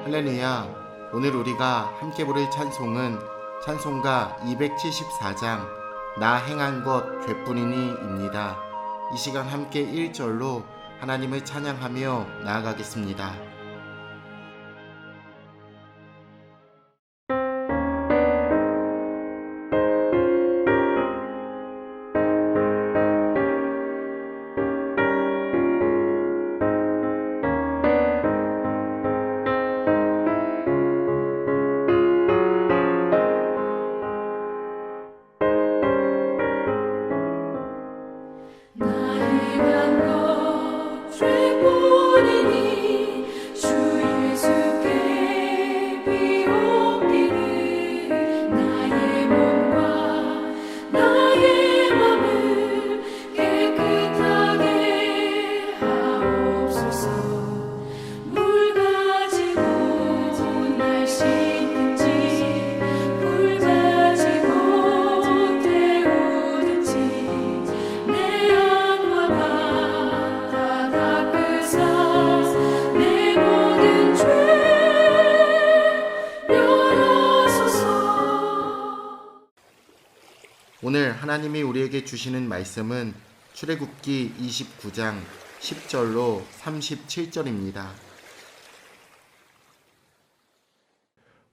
할렐루야. 오늘 우리가 함께 부를 찬송은 찬송가 274장 나 행한 것 죄뿐이니입니다. 이 시간 함께 1절로 하나님을 찬양하며 나아가겠습니다. 오늘 하나님이 우리에게 주시는 말씀은 출애굽기 29장 10절로 37절입니다.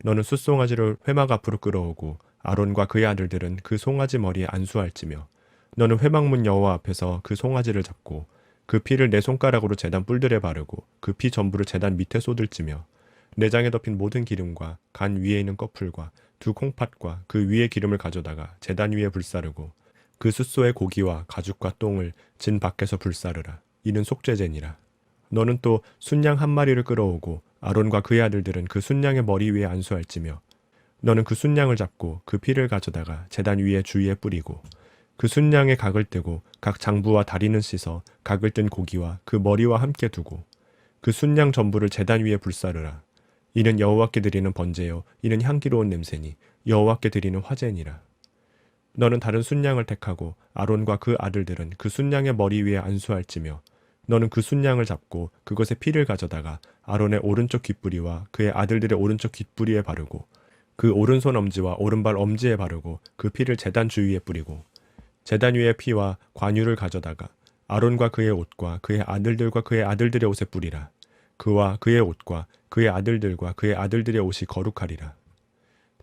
너는 숫송아지를 회막 앞으로 끌어오고 아론과 그의 아들들은 그 송아지 머리에 안수할지며 너는 회막문 여호와 앞에서 그 송아지를 잡고 그 피를 내 손가락으로 제단 뿔들에 바르고 그 피 전부를 제단 밑에 쏟을지며 내장에 덮인 모든 기름과 간 위에 있는 꺼풀과 두 콩팥과 그 위에 기름을 가져다가 제단 위에 불사르고 그 숫소의 고기와 가죽과 똥을 진 밖에서 불사르라. 이는 속죄제니라. 너는 또 순양 한 마리를 끌어오고 아론과 그의 아들들은 그 순양의 머리 위에 안수할지며 너는 그 순양을 잡고 그 피를 가져다가 제단 위에 주위에 뿌리고 그 순양의 각을 떼고 각 장부와 다리는 씻어 각을 뜬 고기와 그 머리와 함께 두고 그 순양 전부를 제단 위에 불사르라. 이는 여호와께 드리는 번제요 이는 향기로운 냄새니 여호와께 드리는 화제니라. 너는 다른 순양을 택하고 아론과 그 아들들은 그 순양의 머리 위에 안수할지며 너는 그 순양을 잡고 그것의 피를 가져다가 아론의 오른쪽 귓부리와 그의 아들들의 오른쪽 귓부리에 바르고 그 오른손 엄지와 오른발 엄지에 바르고 그 피를 제단 주위에 뿌리고 제단 위의 피와 관유를 가져다가 아론과 그의 옷과 그의 아들들과 그의 아들들의 옷에 뿌리라. 그와 그의 옷과 그의 아들들과 그의 아들들의 옷이 거룩하리라.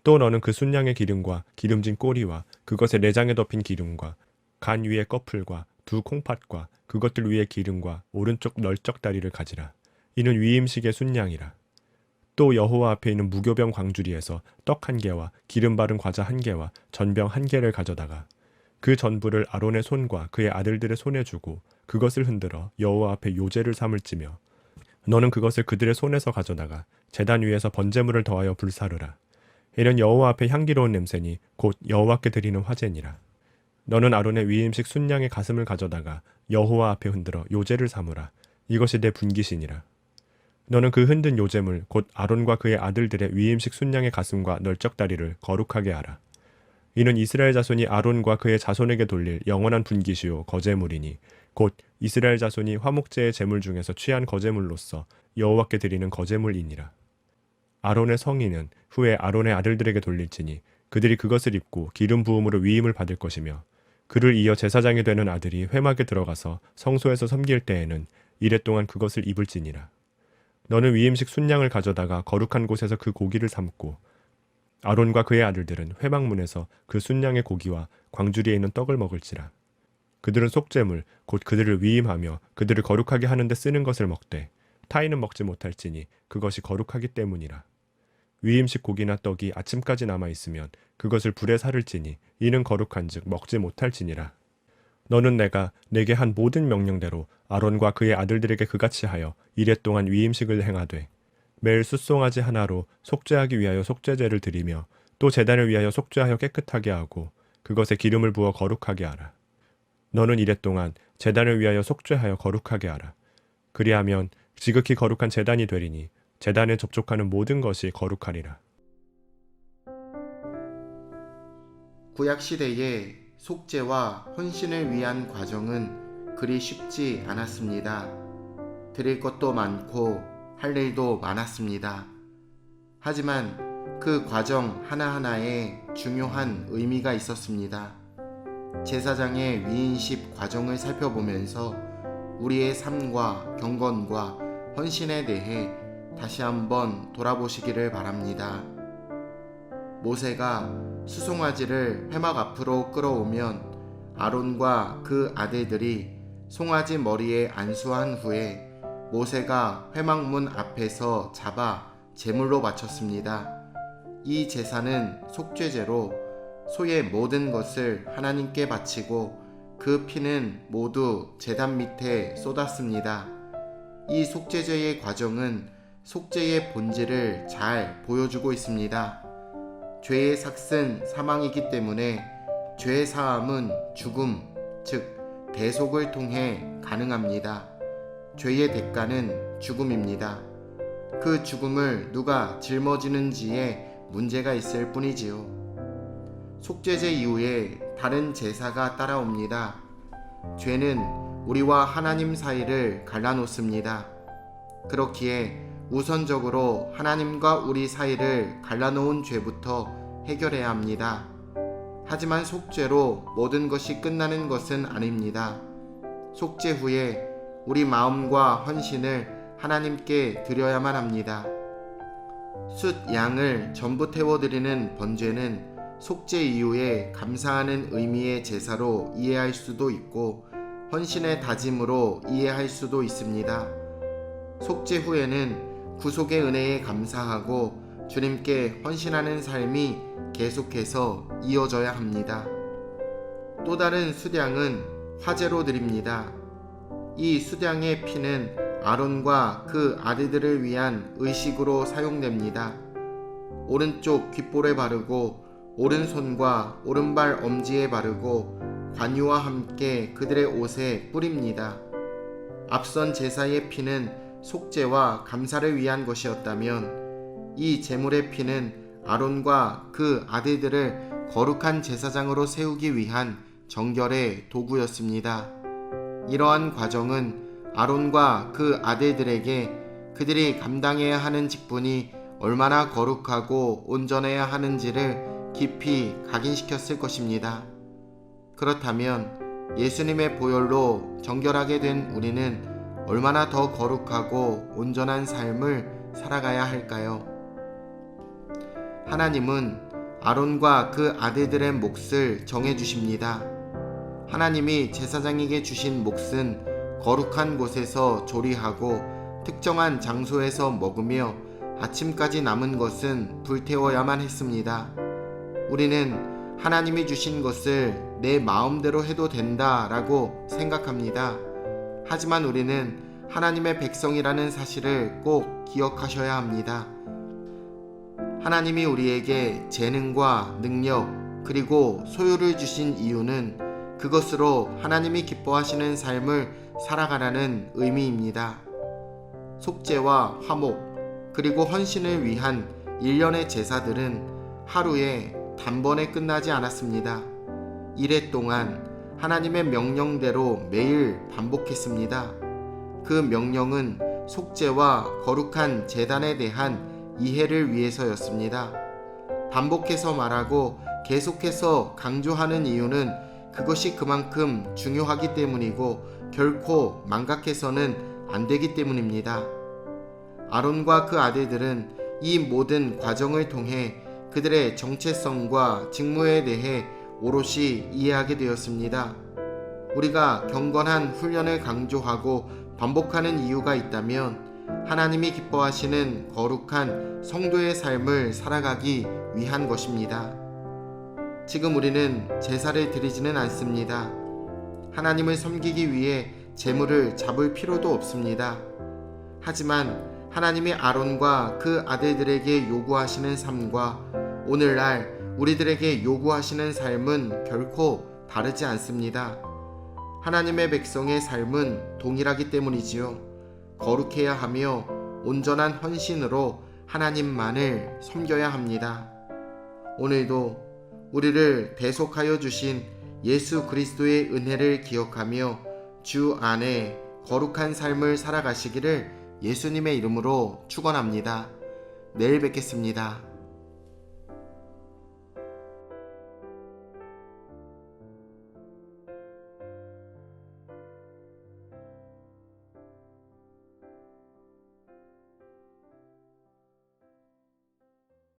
또 너는 그 순양의 기름과 기름진 꼬리와 그것의 내장에 덮인 기름과 간 위의 꺼풀과 두 콩팥과 그것들 위의 기름과 오른쪽 널쩍 다리를 가지라. 이는 위임식의 순양이라. 또 여호와 앞에 있는 무교병 광주리에서 떡 한 개와 기름 바른 과자 한 개와 전병 한 개를 가져다가 그 전부를 아론의 손과 그의 아들들의 손에 주고 그것을 흔들어 여호와 앞에 요제를 삼을지며 너는 그것을 그들의 손에서 가져다가 제단 위에서 번제물을 더하여 불사르라. 이는 여호와 앞에 향기로운 냄새니 곧 여호와께 드리는 화제니라. 너는 아론의 위임식 순양의 가슴을 가져다가 여호와 앞에 흔들어 요제를 삼으라. 이것이 내 분깃이니라. 너는 그 흔든 요제물 곧 아론과 그의 아들들의 위임식 순양의 가슴과 널쩍 다리를 거룩하게 하라. 이는 이스라엘 자손이 아론과 그의 자손에게 돌릴 영원한 분깃이요 거제물이니 곧 이스라엘 자손이 화목제의 제물 중에서 취한 거제물로서 여호와께 드리는 거제물이니라. 아론의 성인은 후에 아론의 아들들에게 돌릴지니 그들이 그것을 입고 기름 부음으로 위임을 받을 것이며 그를 이어 제사장이 되는 아들이 회막에 들어가서 성소에서 섬길 때에는 이레 동안 그것을 입을지니라. 너는 위임식 순양을 가져다가 거룩한 곳에서 그 고기를 삶고 아론과 그의 아들들은 회막문에서 그 순양의 고기와 광주리에 있는 떡을 먹을지라. 그들은 속죄물 곧 그들을 위임하며 그들을 거룩하게 하는 데 쓰는 것을 먹되 타인은 먹지 못할지니 그것이 거룩하기 때문이라. 위임식 고기나 떡이 아침까지 남아있으면 그것을 불에 사를지니 이는 거룩한즉 먹지 못할지니라. 너는 내가 내게 한 모든 명령대로 아론과 그의 아들들에게 그같이 하여 이레 동안 위임식을 행하되 매일 숫송아지 하나로 속죄하기 위하여 속죄제를 드리며 또 제단을 위하여 속죄하여 깨끗하게 하고 그것에 기름을 부어 거룩하게 하라. 너는 이레 동안 제단을 위하여 속죄하여 거룩하게 하라. 그리하면 지극히 거룩한 제단이 되리니 제단에 접촉하는 모든 것이 거룩하리라. 구약시대에 속죄와 헌신을 위한 과정은 그리 쉽지 않았습니다. 드릴 것도 많고 할 일도 많았습니다. 하지만 그 과정 하나하나에 중요한 의미가 있었습니다. 제사장의 위인십 과정을 살펴보면서 우리의 삶과 경건과 헌신에 대해 다시 한번 돌아보시기를 바랍니다. 모세가 수송아지를 회막 앞으로 끌어오면 아론과 그 아들들이 송아지 머리에 안수한 후에 모세가 회막문 앞에서 잡아 제물로 바쳤습니다. 이 제사는 속죄제로 소의 모든 것을 하나님께 바치고 그 피는 모두 제단 밑에 쏟았습니다. 이 속죄제의 과정은 속죄의 본질을 잘 보여주고 있습니다. 죄의 삭은 사망이기 때문에 죄 사함은 죽음, 즉 대속을 통해 가능합니다. 죄의 대가는 죽음입니다. 그 죽음을 누가 짊어지는지에 문제가 있을 뿐이지요. 속죄제 이후에 다른 제사가 따라옵니다. 죄는 우리와 하나님 사이를 갈라놓습니다. 그렇기에 우선적으로 하나님과 우리 사이를 갈라놓은 죄부터 해결해야 합니다. 하지만 속죄로 모든 것이 끝나는 것은 아닙니다. 속죄 후에 우리 마음과 헌신을 하나님께 드려야만 합니다. 숫 양을 전부 태워드리는 번제는 속죄 이후에 감사하는 의미의 제사로 이해할 수도 있고 헌신의 다짐으로 이해할 수도 있습니다. 속죄 후에는 구속의 은혜에 감사하고 주님께 헌신하는 삶이 계속해서 이어져야 합니다. 또 다른 숫양은 화제로 드립니다. 이 숫양의 피는 아론과 그 아들들을 위한 의식으로 사용됩니다. 오른쪽 귓볼에 바르고 오른손과 오른발 엄지에 바르고 관유와 함께 그들의 옷에 뿌립니다. 앞선 제사의 피는 속죄와 감사를 위한 것이었다면 이 제물의 피는 아론과 그 아들들을 거룩한 제사장으로 세우기 위한 정결의 도구였습니다. 이러한 과정은 아론과 그 아들들에게 그들이 감당해야 하는 직분이 얼마나 거룩하고 온전해야 하는지를 깊이 각인시켰을 것입니다. 그렇다면 예수님의 보혈로 정결하게 된 우리는 얼마나 더 거룩하고 온전한 삶을 살아가야 할까요? 하나님은 아론과 그 아들들의 몫을 정해주십니다. 하나님이 제사장에게 주신 몫은 거룩한 곳에서 조리하고 특정한 장소에서 먹으며 아침까지 남은 것은 불태워야만 했습니다. 우리는 하나님이 주신 것을 내 마음대로 해도 된다라고 생각합니다. 하지만 우리는 하나님의 백성이라는 사실을 꼭 기억하셔야 합니다. 하나님이 우리에게 재능과 능력 그리고 소유를 주신 이유는 그것으로 하나님이 기뻐하시는 삶을 살아가라는 의미입니다. 속죄와 화목 그리고 헌신을 위한 일련의 제사들은 하루에 단번에 끝나지 않았습니다. 이래 동안 하나님의 명령대로 매일 반복했습니다. 그 명령은 속죄와 거룩한 제단에 대한 이해를 위해서였습니다. 반복해서 말하고 계속해서 강조하는 이유는 그것이 그만큼 중요하기 때문이고 결코 망각해서는 안 되기 때문입니다. 아론과 그 아들들은 이 모든 과정을 통해 그들의 정체성과 직무에 대해 오롯이 이해하게 되었습니다. 우리가 경건한 훈련을 강조하고 반복하는 이유가 있다면 하나님이 기뻐하시는 거룩한 성도의 삶을 살아가기 위한 것입니다. 지금 우리는 제사를 드리지는 않습니다. 하나님을 섬기기 위해 제물을 잡을 필요도 없습니다. 하지만 하나님이 아론과 그 아들들에게 요구하시는 삶과 오늘날 우리들에게 요구하시는 삶은 결코 다르지 않습니다. 하나님의 백성의 삶은 동일하기 때문이지요. 거룩해야 하며 온전한 헌신으로 하나님만을 섬겨야 합니다. 오늘도 우리를 대속하여 주신 예수 그리스도의 은혜를 기억하며 주 안에 거룩한 삶을 살아가시기를 예수님의 이름으로 축원합니다. 내일 뵙겠습니다.